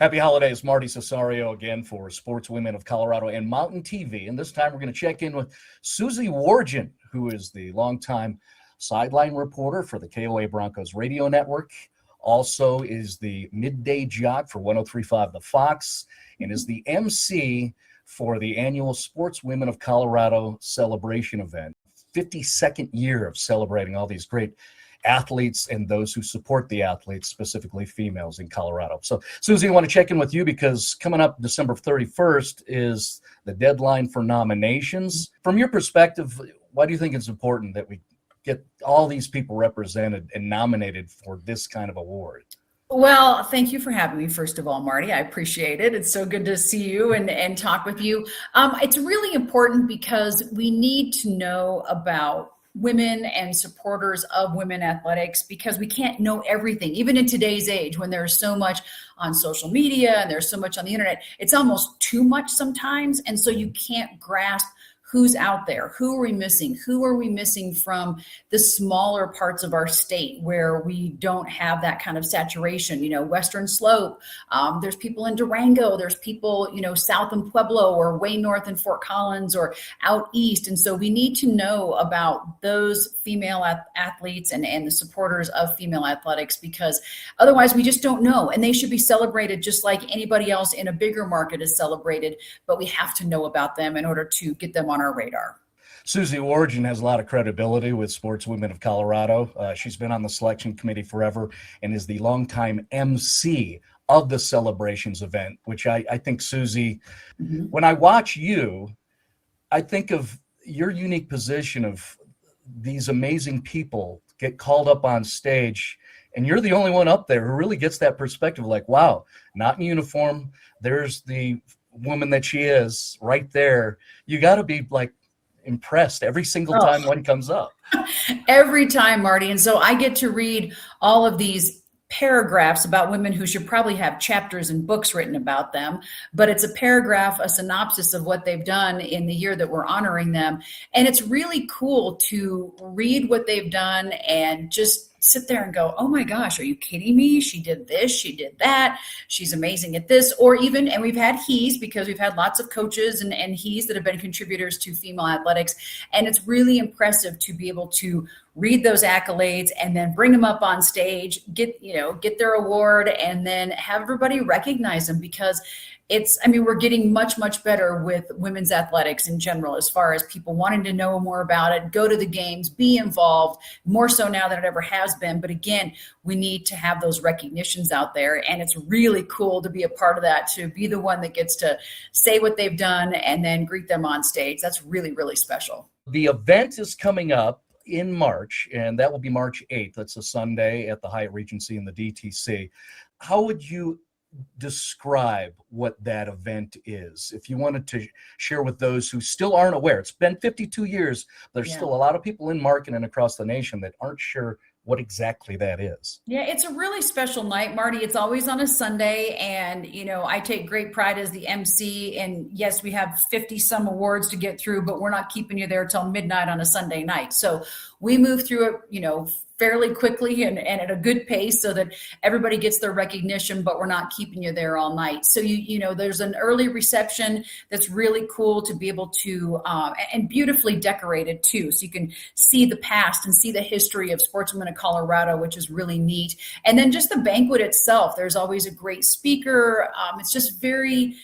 Happy holidays, Marty Cesario again for Sportswomen of Colorado and Mountain TV. And this time we're going to check in with Susie Wargin, who is the longtime sideline reporter for the KOA Broncos radio network. Also is the midday jock for 103.5 The Fox and is the MC for the annual Sportswomen of Colorado celebration event. 52nd year of celebrating all these great athletes and those who support the athletes, specifically females in Colorado. So, Susie, I want to check in with you because coming up December 31st is the deadline for nominations. From your perspective, why do you think it's important that we get all these people represented and nominated for this kind of award? Well, thank you for having me, first of all, Marty. I appreciate it. It's so good to see you and talk with you. It's really important because we need to know about women and supporters of women athletics because we can't know everything. Even in today's age, when there's so much on social media and there's so much on the internet, it's almost too much sometimes. And so you can't grasp who's out there, who are we missing? Who are we missing from the smaller parts of our state where we don't have that kind of saturation? You know, Western Slope, there's people in Durango, there's people, you know, south in Pueblo or way north in Fort Collins or out east. And so we need to know about those female athletes and the supporters of female athletics because otherwise we just don't know. And they should be celebrated just like anybody else in a bigger market is celebrated, but we have to know about them in order to get them on our radar. Susie Wargin has a lot of credibility with Sportswomen of Colorado. She's been on the selection committee forever and is the longtime MC of the celebrations event, which I think, Susie, when I watch you, I think of your unique position of these amazing people get called up on stage, and you're the only one up there who really gets that perspective like, wow, not in uniform. There's the woman that she is right there. You got to be like impressed every single time one comes up. Every time, Marty. And so I get to read all of these paragraphs about women who should probably have chapters and books written about them, but it's a paragraph, a synopsis of what they've done in the year that we're honoring them. And it's really cool to read what they've done and just sit there and go, oh my gosh, are you kidding me? She did this, she did that. She's amazing at this. Or even, and we've had he's because we've had lots of coaches and he's that have been contributors to female athletics. And it's really impressive to be able to read those accolades and then bring them up on stage, get their award and then have everybody recognize them because we're getting much, much better with women's athletics in general, as far as people wanting to know more about it, go to the games, be involved, more so now than it ever has been. But again, we need to have those recognitions out there. And it's really cool to be a part of that, to be the one that gets to say what they've done and then greet them on stage. That's really, really special. The event is coming up in March, and that will be March 8th. That's a Sunday at the Hyatt Regency in the DTC. How would you describe what that event is if you wanted to share with those who still aren't aware? It's been 52 years. There's still a lot of people in market and across the nation that aren't sure what exactly that is. Yeah, it's a really special night, Marty. It's always on a Sunday. And, I take great pride as the MC. And yes, we have 50 some awards to get through, but we're not keeping you there till midnight on a Sunday night. So we move through it, fairly quickly and at a good pace so that everybody gets their recognition, but we're not keeping you there all night. So, there's an early reception that's really cool to be able to, and beautifully decorated too. So you can see the past and see the history of Sportswomen of Colorado, which is really neat. And then just the banquet itself, there's always a great speaker. It's just very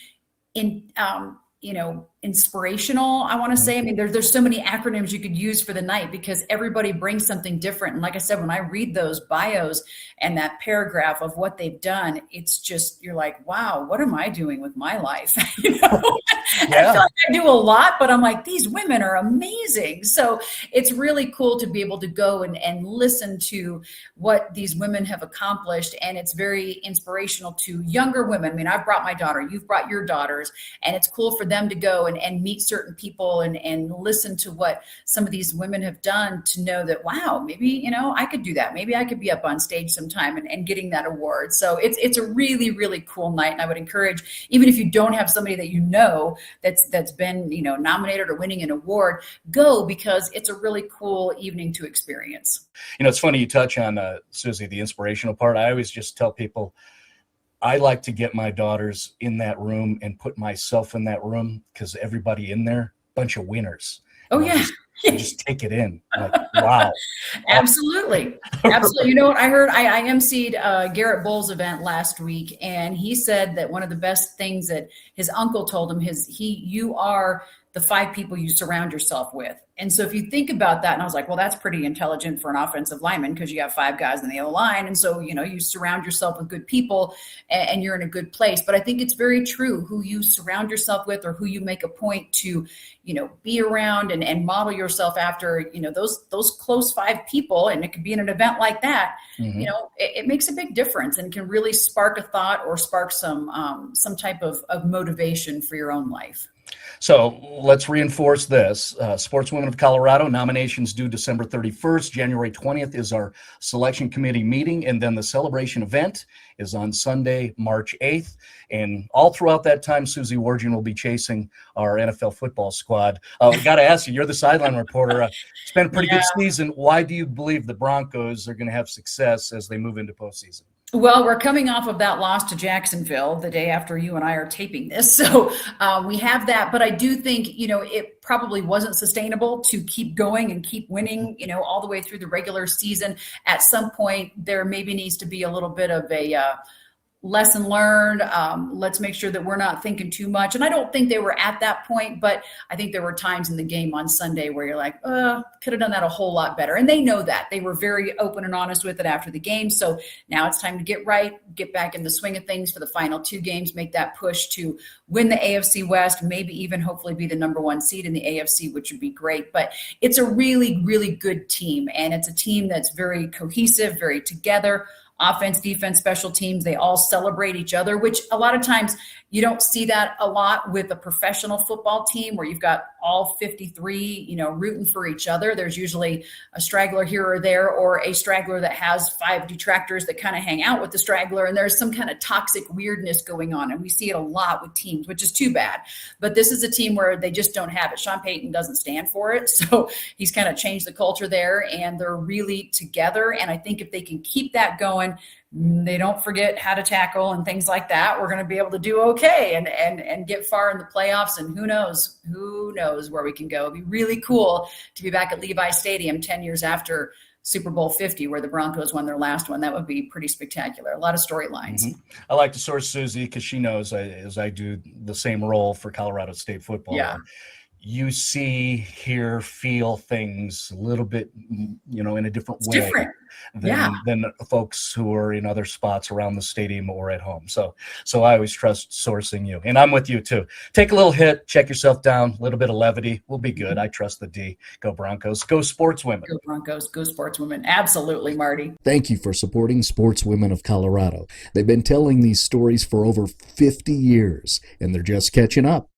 inspirational, I want to say. I mean, there's so many acronyms you could use for the night because everybody brings something different. And like I said, when I read those bios and that paragraph of what they've done, it's just, you're like, wow, what am I doing with my life? I feel like I do a lot, but I'm like, these women are amazing. So it's really cool to be able to go and listen to what these women have accomplished. And it's very inspirational to younger women. I mean, I've brought my daughter, you've brought your daughters, and it's cool for them to go and meet certain people and listen to what some of these women have done to know that, wow, maybe, I could do that. Maybe I could be up on stage sometime and getting that award. So it's a really, really cool night. And I would encourage, even if you don't have somebody that that's been, nominated or winning an award, go, because it's a really cool evening to experience. It's funny you touch on, Susie, the inspirational part. I always just tell people, I like to get my daughters in that room and put myself in that room because everybody in there, bunch of winners. Oh, And yeah. I just take it in. Like, wow. Absolutely. Absolutely. You know what I heard? I emceed Garrett Bowles' event last week, and he said that one of the best things that his uncle told him is you are the 5 people you surround yourself with. And so if you think about that, and I was like, well, that's pretty intelligent for an offensive lineman because you have 5 guys in the O line. And so, you surround yourself with good people and you're in a good place. But I think it's very true who you surround yourself with or who you make a point to, be around and model yourself after, those close 5 people. And it could be in an event like that, it makes a big difference and can really spark a thought or spark some type of motivation for your own life. So let's reinforce this. Sportswomen of Colorado, nominations due December 31st. January 20th is our selection committee meeting, and then the celebration event is on Sunday, March 8th. And all throughout that time, Susie Wargin will be chasing our NFL football squad. We got to ask you, you're the sideline reporter. It's been a pretty good season. Why do you believe the Broncos are going to have success as they move into postseason? Well, we're coming off of that loss to Jacksonville the day after you and I are taping this. So we have that. But I do think, it probably wasn't sustainable to keep going and keep winning, all the way through the regular season. At some point, there maybe needs to be a little bit of a lesson learned. Let's make sure that we're not thinking too much. And I don't think they were at that point, but I think there were times in the game on Sunday where you're like, could have done that a whole lot better. And they know that. They were very open and honest with it after the game. So now it's time to get right, get back in the swing of things for the final 2 games, make that push to win the AFC West, maybe even hopefully be the number 1 seed in the AFC, which would be great. But it's a really, really good team. And it's a team that's very cohesive, very together. Offense, defense, special teams, they all celebrate each other, which a lot of times you don't see that a lot with a professional football team where you've got all 53, rooting for each other. There's usually a straggler here or there, or a straggler that has 5 detractors that kind of hang out with the straggler. And there's some kind of toxic weirdness going on. And we see it a lot with teams, which is too bad. But this is a team where they just don't have it. Sean Payton doesn't stand for it. So he's kind of changed the culture there, and they're really together. And I think if they can keep that going, they don't forget how to tackle and things like that, we're going to be able to do okay and get far in the playoffs. And who knows where we can go. It'd be really cool to be back at Levi Stadium 10 years after Super Bowl 50, where the Broncos won their last one. That would be pretty spectacular. A lot of storylines. I like to source Susie because she knows, as I do, the same role for Colorado State football. Yeah. You see, hear, feel things a little bit, in a different way different. than folks who are in other spots around the stadium or at home. So I always trust sourcing you. And I'm with you too. Take a little hit, check yourself down, a little bit of levity. We'll be good. I trust the D. Go Broncos. Go Sportswomen. Go Broncos. Go Sportswomen. Absolutely, Marty. Thank you for supporting Sportswomen of Colorado. They've been telling these stories for over 50 years, and they're just catching up.